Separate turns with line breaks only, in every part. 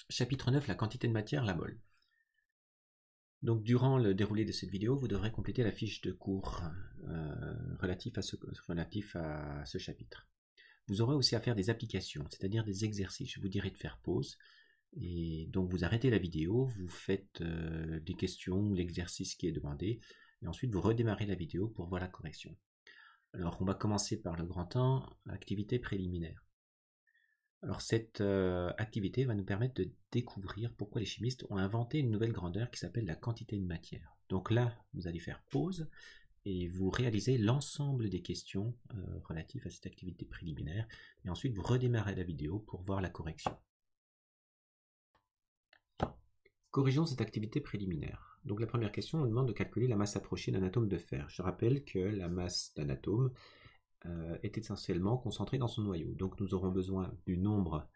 Chapitre 9, la quantité de matière, la mole. Donc durant le déroulé de cette vidéo, vous devrez compléter la fiche de cours relatif à ce chapitre. Vous aurez aussi à faire des applications, c'est-à-dire des exercices. Je vous dirai de faire pause. Et donc vous arrêtez la vidéo, vous faites des questions, l'exercice qui est demandé, et ensuite vous redémarrez la vidéo pour voir la correction. Alors on va commencer par le grand 1, activité préliminaire. Alors cette activité va nous permettre de découvrir pourquoi les chimistes ont inventé une nouvelle grandeur qui s'appelle la quantité de matière. Donc là, vous allez faire pause et vous réalisez l'ensemble des questions relatives à cette activité préliminaire, et ensuite vous redémarrez la vidéo pour voir la correction. Corrigeons cette activité préliminaire. Donc la première question nous demande de calculer la masse approchée d'un atome de fer. Je rappelle que la masse d'un atome est essentiellement concentrée dans son noyau. Donc nous aurons besoin du nombre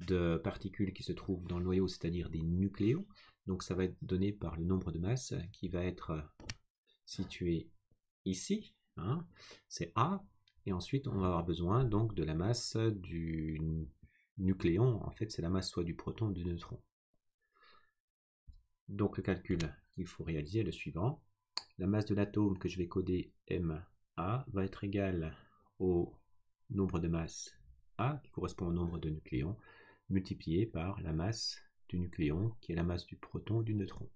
de particules qui se trouvent dans le noyau, c'est-à-dire des nucléons. Donc ça va être donné par le nombre de masse qui va être situé ici, hein, c'est A, et ensuite on va avoir besoin donc de la masse du nucléon. En fait c'est la masse soit du proton ou du neutron. Donc le calcul qu'il faut réaliser est le suivant. La masse de l'atome que je vais coder MA va être égale au nombre de masse A, qui correspond au nombre de nucléons, multiplié par la masse du nucléon, qui est la masse du proton ou du neutron.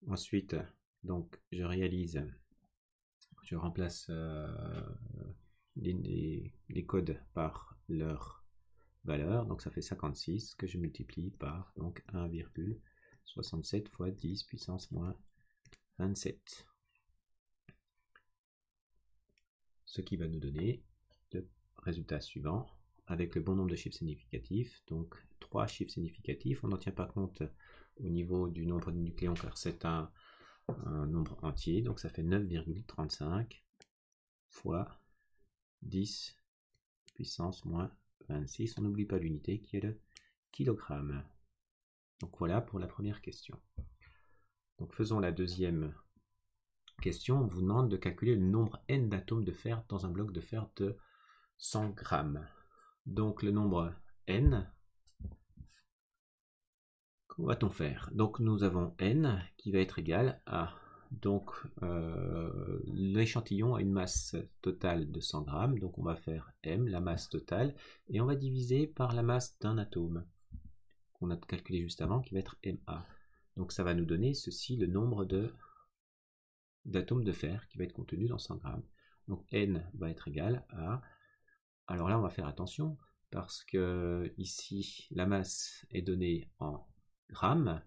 Ensuite, donc, je remplace les codes par leur valeur, donc ça fait 56, que je multiplie par donc 1,67 fois 10 puissance moins 27. Ce qui va nous donner le résultat suivant, avec le bon nombre de chiffres significatifs, donc 3 chiffres significatifs. On n'en tient pas compte au niveau du nombre de nucléons car c'est un nombre entier, donc ça fait 9,35 fois 10 puissance moins 26. On n'oublie pas l'unité qui est le kilogramme. Donc voilà pour la première question. Donc faisons la deuxième question. On vous demande de calculer le nombre n d'atomes de fer dans un bloc de fer de 100 grammes. Donc le nombre n, comment va-t-on faire? Donc nous avons n qui va être égal à donc l'échantillon a une masse totale de 100 grammes, donc on va faire m, la masse totale, et on va diviser par la masse d'un atome qu'on a calculé juste avant, qui va être ma. Donc ça va nous donner ceci, le nombre d'atomes de fer qui va être contenu dans 100 grammes. Donc n va être égal à, alors là on va faire attention, parce que ici la masse est donnée en grammes,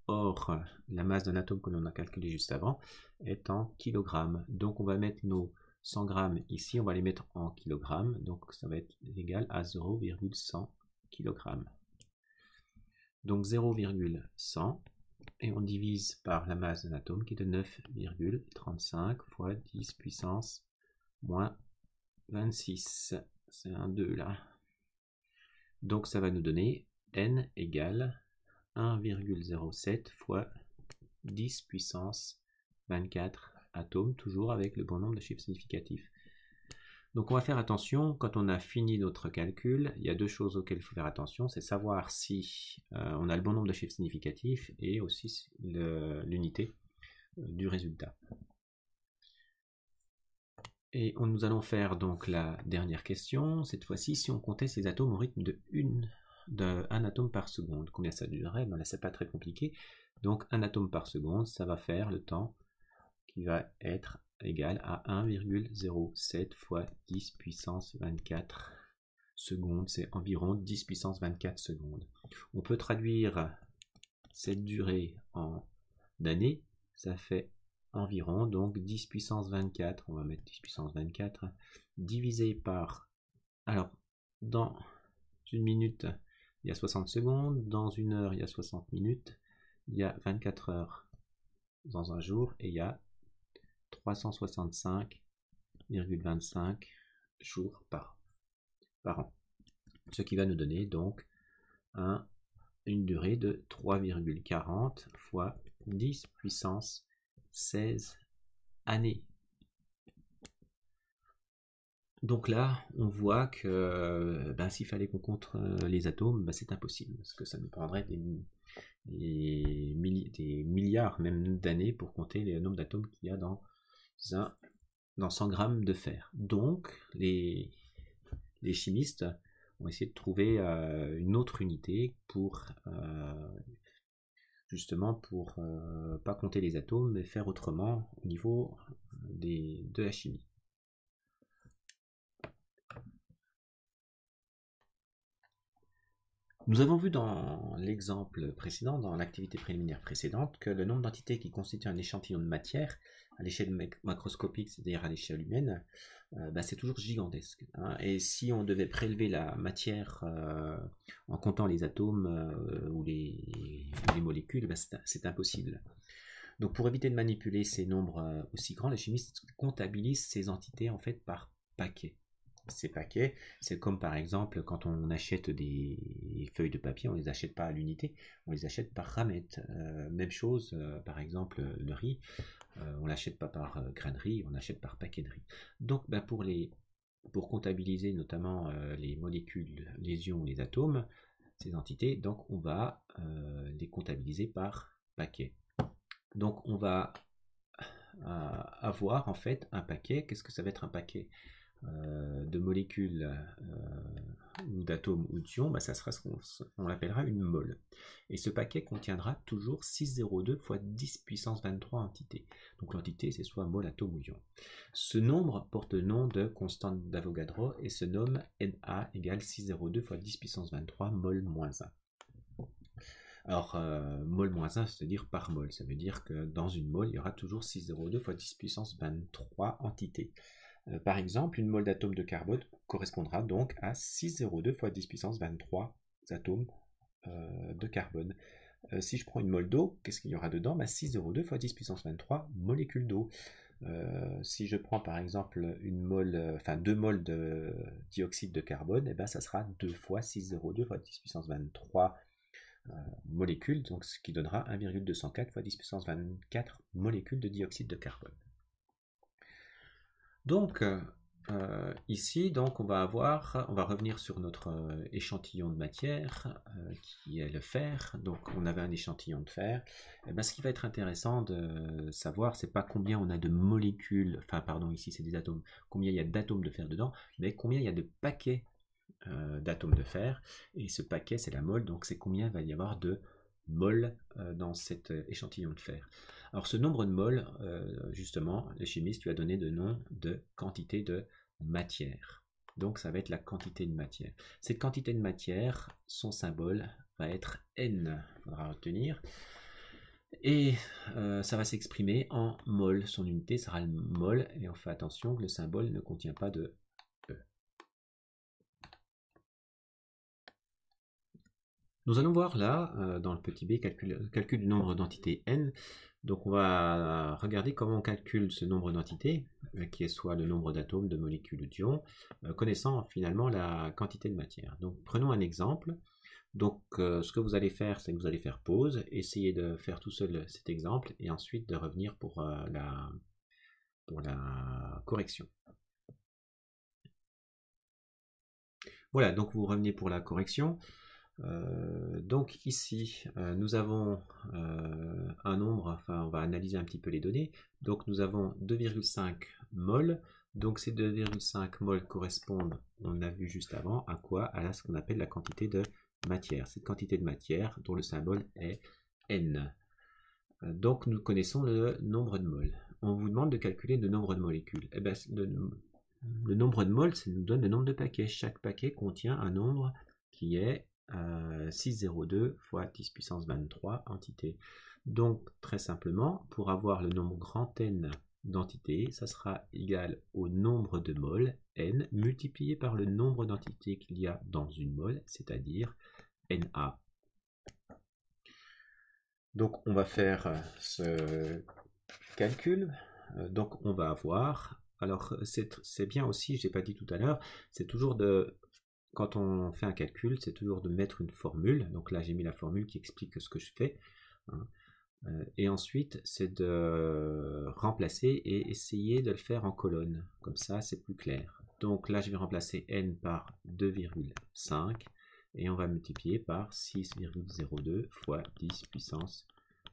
or la masse d'un atome que l'on a calculé juste avant est en kilogrammes. Donc on va mettre nos 100 grammes ici, on va les mettre en kilogrammes, donc ça va être égal à 0,100 kg. Donc 0,100, et on divise par la masse d'un atome qui est de 9,35 fois 10 puissance moins 26. C'est un 2 là. Donc ça va nous donner n égale 1,07 fois 10 puissance 24 atomes, toujours avec le bon nombre de chiffres significatifs. Donc on va faire attention, quand on a fini notre calcul, il y a deux choses auxquelles il faut faire attention, c'est savoir si on a le bon nombre de chiffres significatifs et aussi l'unité du résultat. Et nous allons faire donc la dernière question, cette fois-ci si on comptait ces atomes au rythme de 1 atome par seconde. Combien ça durerait? Ben là c'est pas très compliqué, donc 1 atome par seconde, ça va faire le temps qui va être égal à 1,07 fois 10 puissance 24 secondes, c'est environ 10 puissance 24 secondes. On peut traduire cette durée en années, ça fait environ donc 10 puissance 24, on va mettre 10 puissance 24, divisé par, alors dans une minute il y a 60 secondes, dans une heure il y a 60 minutes, il y a 24 heures dans un jour, et il y a 365,25 jours par an. Ce qui va nous donner donc une durée de 3,40 fois 10 puissance 16 années. Donc là, on voit que s'il fallait qu'on compte les atomes, c'est impossible, parce que ça nous prendrait des milliards même d'années pour compter le nombre d'atomes qu'il y a dans 100 grammes de fer. Donc, les chimistes ont essayé de trouver une autre unité pour justement pour pas compter les atomes, mais faire autrement au niveau de la chimie. Nous avons vu dans l'exemple précédent, dans l'activité préliminaire précédente, que le nombre d'entités qui constituent un échantillon de matière à l'échelle macroscopique, c'est-à-dire à l'échelle humaine, c'est toujours gigantesque. Hein. Et si on devait prélever la matière en comptant les atomes ou les molécules, c'est impossible. Donc pour éviter de manipuler ces nombres aussi grands, les chimistes comptabilisent ces entités en fait par paquets. Ces paquets, c'est comme par exemple quand on achète des feuilles de papier, on ne les achète pas à l'unité, on les achète par ramette. Même chose, par exemple le riz, on l'achète pas par grain de riz, on l'achète par paquet de riz. Donc pour comptabiliser notamment les molécules, les ions, les atomes, ces entités, donc on va les comptabiliser par paquet. Donc on va avoir en fait un paquet. Qu'est-ce que ça va être un paquet de molécules ou d'atomes ou d'ions? Ça sera ce qu'on appellera une mole. Et ce paquet contiendra toujours 602 fois 10 puissance 23 entités. Donc l'entité c'est soit mole, atome ou ion. Ce nombre porte le nom de constante d'Avogadro et se nomme Na égale 602 fois 10 puissance 23 mol moins 1. Alors, mol moins 1, c'est-à-dire par mol. Ça veut dire que dans une mole, il y aura toujours 602 fois 10 puissance 23 entités. Par exemple, une mole d'atome de carbone correspondra donc à 602 fois 10 puissance 23 atomes de carbone. Si je prends une mole d'eau, qu'est-ce qu'il y aura dedans? 602 fois 10 puissance 23 molécules d'eau. Si je prends par exemple une mole, 2 moles de dioxyde de carbone, ça sera 2 fois 602 fois 10 puissance 23 molécules, donc ce qui donnera 1,204 fois 10 puissance 24 molécules de dioxyde de carbone. Donc ici, donc on va revenir sur notre échantillon de matière qui est le fer. Donc on avait un échantillon de fer. Ce qui va être intéressant de savoir, c'est pas combien on a de molécules, ici c'est des atomes, combien il y a d'atomes de fer dedans, mais combien il y a de paquets d'atomes de fer, et ce paquet c'est la mole, donc c'est combien il va y avoir de moles dans cet échantillon de fer. Alors ce nombre de moles, justement, le chimiste lui a donné le nom de quantité de matière. Donc ça va être la quantité de matière. Cette quantité de matière, son symbole va être N, il faudra retenir. Et ça va s'exprimer en mol. Son unité sera le mol, et on fait attention que le symbole ne contient pas de E. Nous allons voir là, dans le petit b, calcul du nombre d'entités n. Donc on va regarder comment on calcule ce nombre d'entités, qui est soit le nombre d'atomes, de molécules ou d'ions, connaissant finalement la quantité de matière. Donc prenons un exemple. Donc ce que vous allez faire, c'est que vous allez faire pause, essayer de faire tout seul cet exemple, et ensuite de revenir pour la correction. Voilà, donc vous revenez pour la correction. Donc ici, nous avons un nombre, on va analyser un petit peu les données. Donc nous avons 2,5 mol. Donc ces 2,5 mol correspondent, on l'a vu juste avant, à quoi? À ce qu'on appelle la quantité de matière. Cette quantité de matière dont le symbole est N. Donc nous connaissons le nombre de mol. On vous demande de calculer le nombre de molécules. Le nombre de mol, ça nous donne le nombre de paquets. Chaque paquet contient un nombre qui est 602 fois 10 puissance 23 entités. Donc très simplement, pour avoir le nombre grand N d'entités, ça sera égal au nombre de moles N multiplié par le nombre d'entités qu'il y a dans une mole, c'est-à-dire Na. Donc on va faire ce calcul. Donc on va avoir, alors c'est bien aussi, je n'ai pas dit tout à l'heure, c'est toujours quand on fait un calcul, c'est toujours de mettre une formule. Donc là, j'ai mis la formule qui explique ce que je fais. Et ensuite, c'est de remplacer et essayer de le faire en colonne. Comme ça, c'est plus clair. Donc là, je vais remplacer n par 2,5 et on va multiplier par 6,02 fois 10 puissance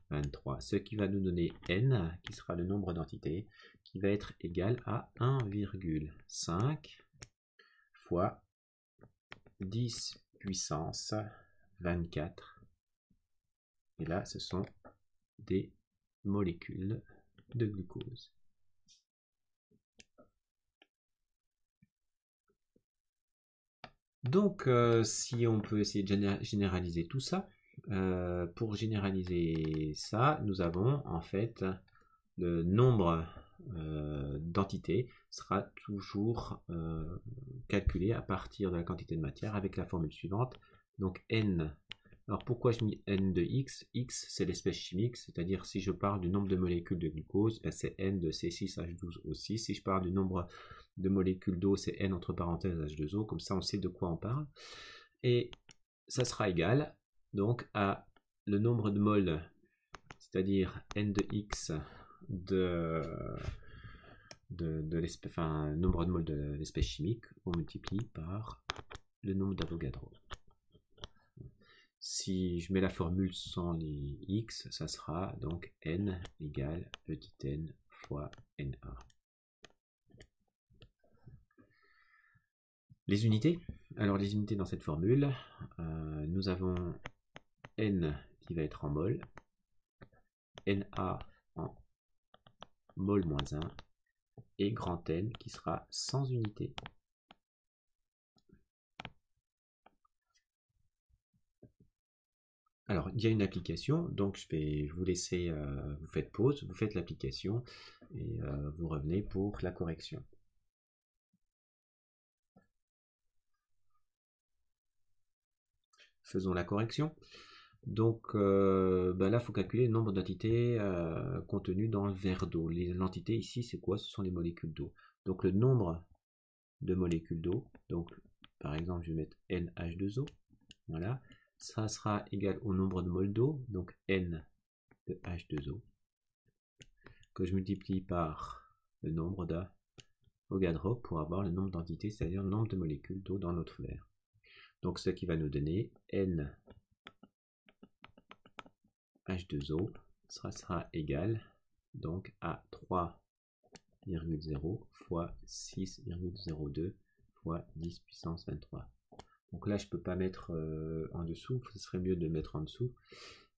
23, ce qui va nous donner n, qui sera le nombre d'entités, qui va être égal à 1,5 fois 10 puissance 24. Et là, ce sont des molécules de glucose. Donc, si on peut essayer de généraliser tout ça, pour généraliser ça, nous avons en fait le nombre d'entités sera toujours calculé à partir de la quantité de matière avec la formule suivante. Donc n. Alors pourquoi je mets n de x? X c'est l'espèce chimique, c'est-à-dire si je parle du nombre de molécules de glucose, ben c'est n de C6H12O6. Si je parle du nombre de molécules d'eau, c'est n entre parenthèses H2O, comme ça on sait de quoi on parle. Et ça sera égal donc à le nombre de moles, c'est-à-dire n de x nombre de moles de l'espèce chimique, on multiplie par le nombre d'Avogadro. Si je mets la formule sans les x, ça sera donc n égale petit n fois na. Les unités. Alors les unités dans cette formule, nous avons n qui va être en mol, na en mol moins 1, et grand N qui sera sans unité. Alors, il y a une application, donc je vais vous laisser, vous faites pause, vous faites l'application et vous revenez pour la correction. Faisons la correction. Donc là, il faut calculer le nombre d'entités contenues dans le verre d'eau. L'entité ici, c'est quoi? Ce sont les molécules d'eau. Donc le nombre de molécules d'eau, donc par exemple, je vais mettre NH2O, voilà, ça sera égal au nombre de moles d'eau, donc N de H2O, que je multiplie par le nombre d'Avogadro pour avoir le nombre d'entités, c'est-à-dire le nombre de molécules d'eau dans notre verre. Donc ce qui va nous donner N H2O sera égal donc à 3,0 fois 6,02 fois 10 puissance 23. Donc là, je ne peux pas mettre en dessous, ce serait mieux de mettre en dessous.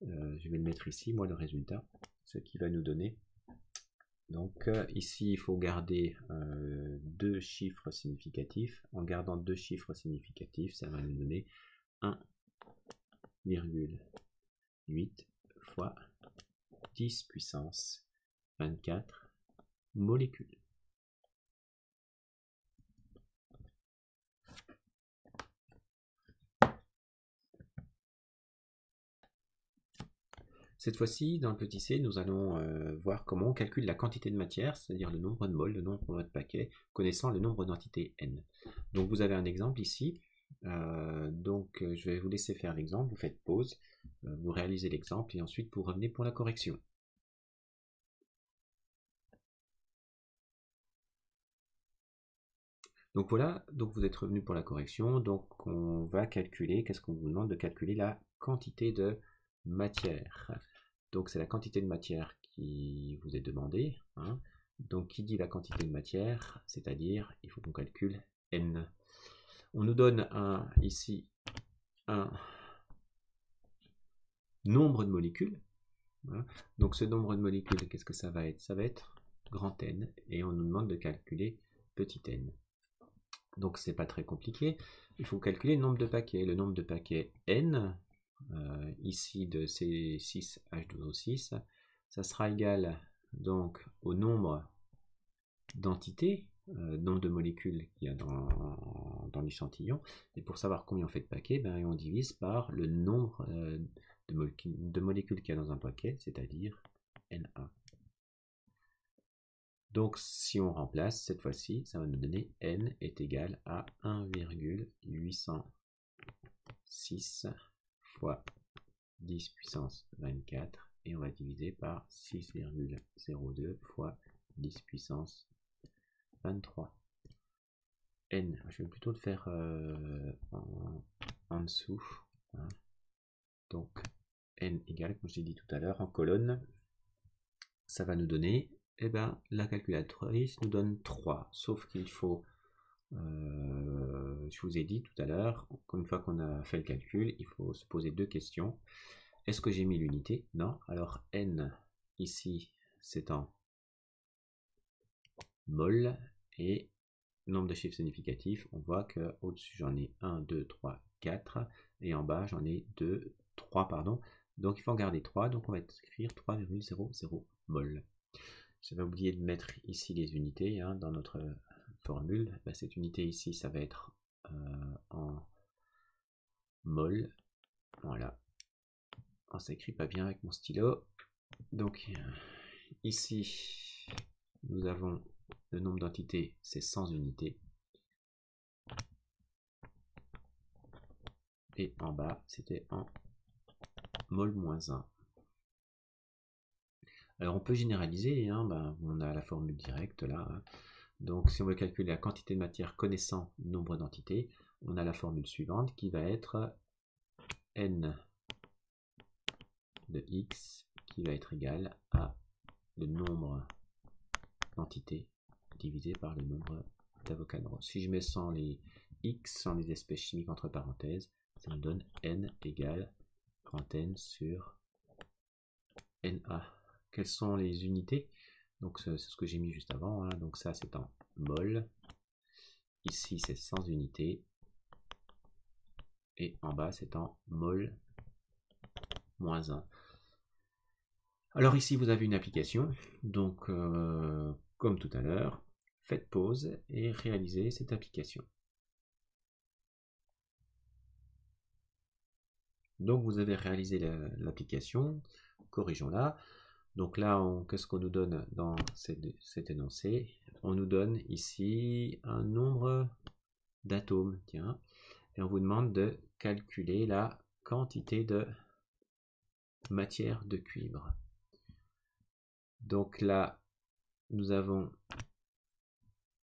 Je vais le mettre ici, moi, le résultat, ce qui va nous donner. Donc ici, il faut garder deux chiffres significatifs. En gardant deux chiffres significatifs, ça va nous donner 1,8 fois 10 puissance 24 molécules. Cette fois-ci, dans le petit c, nous allons voir comment on calcule la quantité de matière, c'est-à-dire le nombre de moles, le nombre de paquets, connaissant le nombre d'entités n. Donc vous avez un exemple ici. Je vais vous laisser faire l'exemple, vous faites pause, vous réalisez l'exemple et ensuite vous revenez pour la correction. Donc voilà, donc vous êtes revenu pour la correction, donc on va calculer, qu'est-ce qu'on vous demande de calculer? La quantité de matière. Donc c'est la quantité de matière qui vous est demandée, hein. Donc qui dit la quantité de matière, c'est-à-dire il faut qu'on calcule n. On nous donne ici un nombre de molécules. Voilà. Donc ce nombre de molécules, qu'est-ce que ça va être? Ça va être grand N, et on nous demande de calculer petit n. Donc c'est pas très compliqué. Il faut calculer le nombre de paquets. Le nombre de paquets n, ici de C6H12O6, ça sera égal donc au nombre d'entités, nombre de molécules qu'il y a dans l'échantillon. Et pour savoir combien on fait de paquets, ben, on divise par le nombre de molécules qu'il y a dans un paquet, c'est-à-dire Na. Donc si on remplace, cette fois-ci, ça va nous donner N est égal à 1,806 fois 10 puissance 24, et on va diviser par 6,02 fois 10 puissance 23. n, je vais plutôt le faire en dessous. Hein. Donc n égale, comme j'ai dit tout à l'heure, en colonne, ça va nous donner, eh ben, la calculatrice nous donne 3, sauf qu'il faut, je vous ai dit tout à l'heure, une fois qu'on a fait le calcul, il faut se poser deux questions. Est-ce que j'ai mis l'unité? Non. Alors n, ici, c'est en mol, et nombre de chiffres significatifs, on voit que au-dessus j'en ai 1, 2, 3, 4, et en bas j'en ai 2, 3, pardon. Donc il faut en garder 3, donc on va écrire 3,00 mol. J'avais oublié de mettre ici les unités hein, dans notre formule. Ben, cette unité ici, ça va être en mol. Voilà. Oh, ça écrit pas bien avec mon stylo. Donc ici, nous avons le nombre d'entités, c'est 100 unités. Et en bas, c'était en mol-1. Alors on peut généraliser, hein, ben, on a la formule directe là. Hein. Donc si on veut calculer la quantité de matière connaissant le nombre d'entités, on a la formule suivante qui va être n de x qui va être égal à le nombre d'entités divisé par le nombre d'Avogadro. Si je mets sans les x, sans les espèces chimiques entre parenthèses, ça me donne n égale grand N sur Na. Quelles sont les unités? Donc c'est ce que j'ai mis juste avant. Hein. Donc ça c'est en mol. Ici c'est 100 unités. Et en bas c'est en mol moins 1. Alors ici vous avez une application. Donc comme tout à l'heure, faites pause et réalisez cette application. Donc vous avez réalisé l'application. Corrigeons-la. Donc là, qu'est-ce qu'on nous donne dans cet énoncé? On nous donne ici un nombre d'atomes, tiens, et on vous demande de calculer la quantité de matière de cuivre. Donc là, nous avons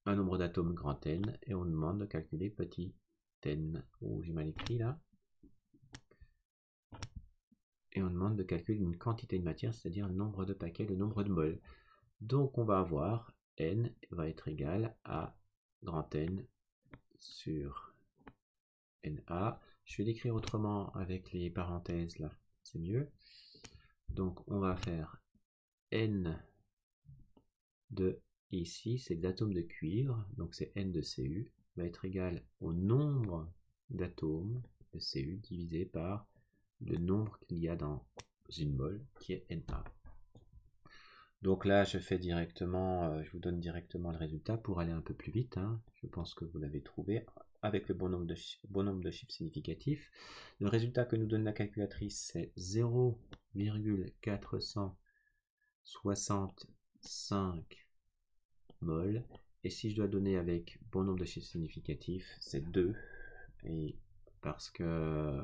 un nombre d'atomes grand N, et on nous demande de calculer petit n. Oh, j'ai mal écrit là. Et on demande de calculer une quantité de matière, c'est-à-dire le nombre de paquets, le nombre de moles. Donc on va avoir n va être égal à grand N sur Na. Je vais l'écrire autrement avec les parenthèses là, c'est mieux. Donc on va faire n de ici, c'est l'atome de cuivre, donc c'est n de Cu, va être égal au nombre d'atomes de Cu divisé par le nombre qu'il y a dans une mole qui est Na. Donc là, je fais directement, je vous donne directement le résultat pour aller un peu plus vite. Hein. Je pense que vous l'avez trouvé avec le bon nombre de chiffres significatifs. Le résultat que nous donne la calculatrice, c'est 0,465 mol. Et si je dois donner avec bon nombre de chiffres significatifs, c'est 2. Et parce que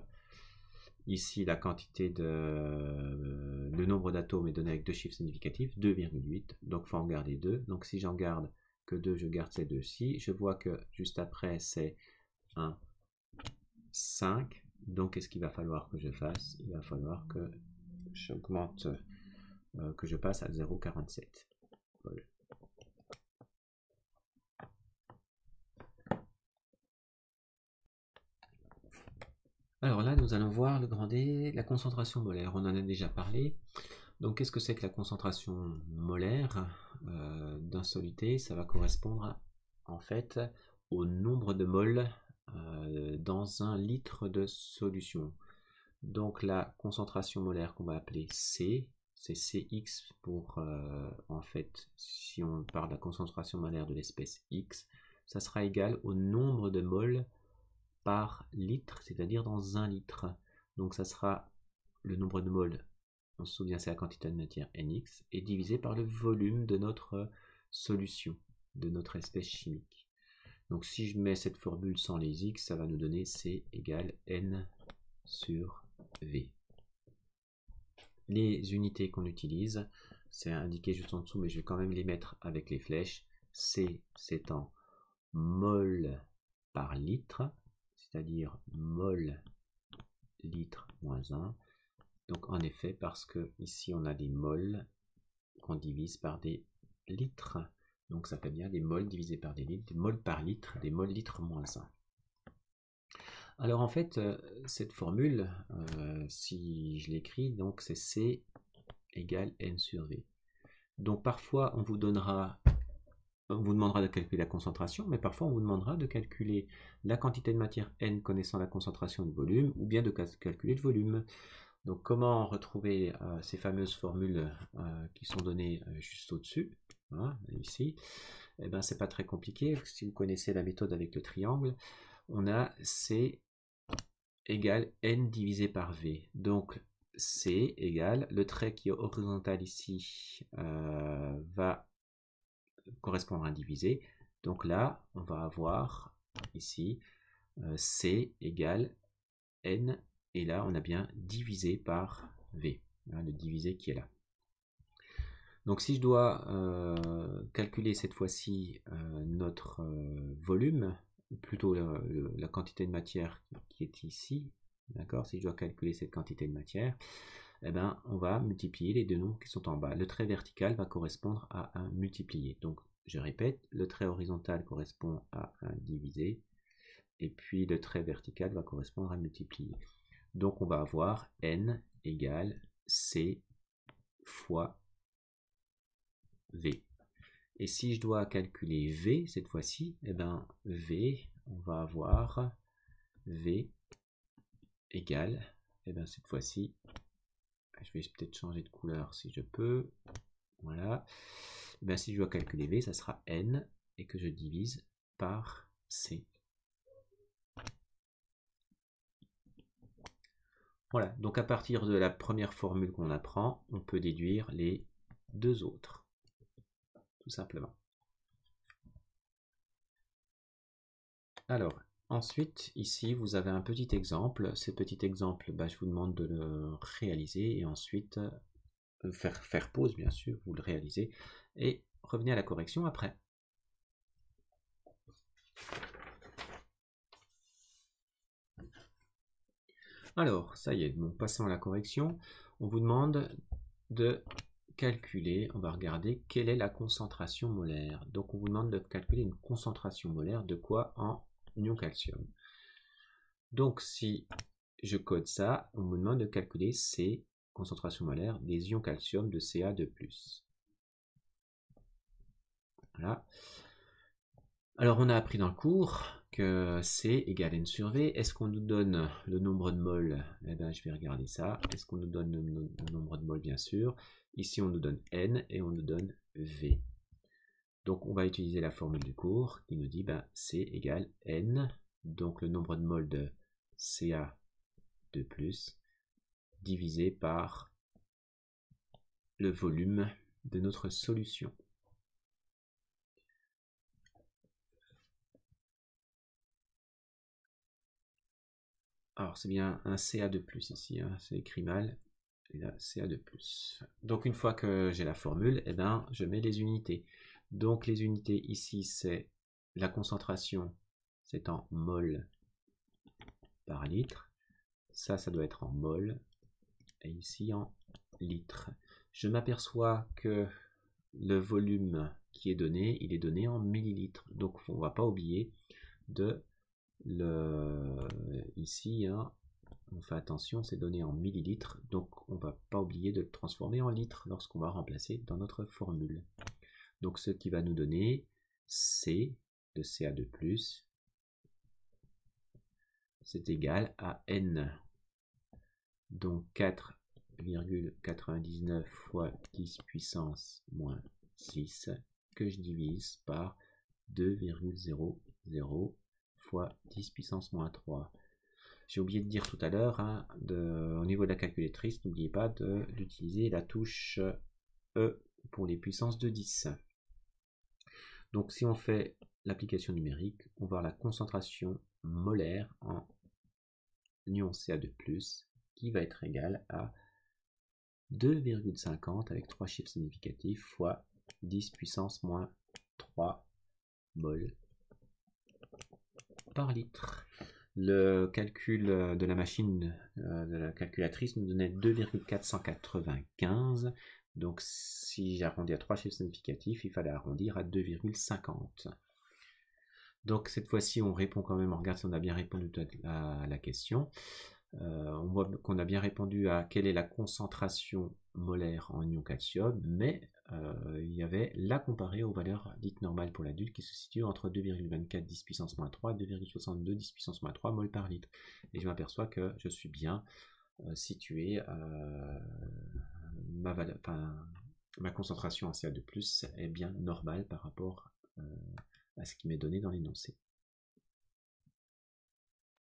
ici, la quantité le nombre d'atomes est donné avec deux chiffres significatifs, 2,8. Donc, il faut en garder 2. Donc, si j'en garde que 2, je garde ces deux-ci. Je vois que juste après, c'est 1, 5. Donc, qu'est-ce qu'il va falloir que je fasse? Il va falloir que j'augmente, que je passe à 0,47. Voilà. Alors là, nous allons voir le grand D, la concentration molaire. On en a déjà parlé. Donc, qu'est-ce que c'est que la concentration molaire d'un soluté? Ça va correspondre en fait au nombre de moles dans un litre de solution. Donc, la concentration molaire qu'on va appeler C, c'est Cx pour, en fait, si on parle de la concentration molaire de l'espèce X, ça sera égal au nombre de moles par litre, c'est-à-dire dans un litre. Donc ça sera le nombre de moles, on se souvient c'est la quantité de matière Nx, et divisé par le volume de notre solution, de notre espèce chimique. Donc si je mets cette formule sans les x, ça va nous donner C égale N sur V. Les unités qu'on utilise, c'est indiqué juste en dessous, mais je vais quand même les mettre avec les flèches. C c'est en mol par litre, c'est-à-dire mol litre moins 1. Donc en effet, parce que ici on a des mols qu'on divise par des litres. Donc ça fait bien des mols divisés par des litres, des mols par litre, des mols litres moins 1. Alors en fait, cette formule, si je l'écris, donc c'est C égale N sur V. Donc parfois on vous demandera de calculer la concentration, mais parfois on vous demandera de calculer la quantité de matière N connaissant la concentration de volume, ou bien de calculer le volume. Donc comment retrouver ces fameuses formules qui sont données juste au-dessus, hein, ici? Eh bien c'est pas très compliqué, si vous connaissez la méthode avec le triangle, on a C égale N divisé par V. Donc C égale, le trait qui est horizontal ici va correspondre à un divisé. Donc là, on va avoir ici C égale N, et là on a bien divisé par V, hein, le divisé qui est là. Donc si je dois calculer cette fois-ci notre volume, plutôt la quantité de matière qui est ici, d'accord, si je dois calculer cette quantité de matière, eh ben, on va multiplier les deux nombres qui sont en bas. Le trait vertical va correspondre à un multiplié. Donc je répète, le trait horizontal correspond à un divisé, et puis le trait vertical va correspondre à un multiplié. Donc on va avoir N égale C fois V. Et si je dois calculer V cette fois-ci, eh ben V, on va avoir V égale, eh ben cette fois-ci, je vais peut-être changer de couleur si je peux, voilà. Eh ben si je dois calculer V, ça sera N, et que je divise par C. Voilà, donc à partir de la première formule qu'on apprend, on peut déduire les deux autres, tout simplement. Alors, ensuite, ici, vous avez un petit exemple. Ce petit exemple, je vous demande de le réaliser et ensuite faire pause, bien sûr, vous le réalisez, et revenez à la correction après. Alors, ça y est, donc passons à la correction. On vous demande de calculer, on va regarder quelle est la concentration molaire. Donc on vous demande de calculer une concentration molaire de quoi en ion calcium. Donc si je code ça, on me demande de calculer C, concentration molaire des ions calcium de Ca2+. Voilà. Alors on a appris dans le cours que C égale N sur V. Est-ce qu'on nous donne le nombre de moles? Eh bien je vais regarder ça. Est-ce qu'on nous donne le nombre de moles? Bien sûr. Ici on nous donne N et on nous donne V. Donc on va utiliser la formule du cours qui nous dit C égale N, donc le nombre de moles de Ca2+, divisé par le volume de notre solution. Alors c'est bien un Ca2+ ici, hein, c'est écrit mal, et là Ca2+. Donc une fois que j'ai la formule, eh ben, je mets les unités. Donc les unités ici c'est la concentration, c'est en mol par litre. Ça doit être en mol, et ici en litres. Je m'aperçois que le volume qui est donné, il est donné en millilitres. Donc on ne va pas oublier de ici, hein, on fait attention, c'est donné en millilitres, donc on ne va pas oublier de le transformer en litres lorsqu'on va remplacer dans notre formule. Donc ce qui va nous donner C de Ca2+, c'est égal à N. Donc 4,99 fois 10 puissance moins 6 que je divise par 2,00 fois 10 puissance moins 3. J'ai oublié de dire tout à l'heure, hein, au niveau de la calculatrice, n'oubliez pas d'utiliser la touche E pour les puissances de 10. Donc si on fait l'application numérique, on va voir la concentration molaire en ion Ca2+, qui va être égale à 2,50 avec 3 chiffres significatifs fois 10 puissance moins 3 mol par litre. Le calcul de la machine, de la calculatrice, nous donnait 2,495. Donc si j'arrondis à 3 chiffres significatifs, il fallait arrondir à 2,50. Donc cette fois-ci, on répond quand même, on regarde si on a bien répondu à la question. On voit qu'on a bien répondu à quelle est la concentration molaire en ion calcium, mais il y avait la comparée aux valeurs dites normales pour l'adulte qui se situent entre 2,24 10 puissance moins 3 et 2,62 10 puissance moins 3 mol par litre. Et je m'aperçois que je suis bien situé, ma concentration en CA2+, est bien normale par rapport à ce qui m'est donné dans l'énoncé.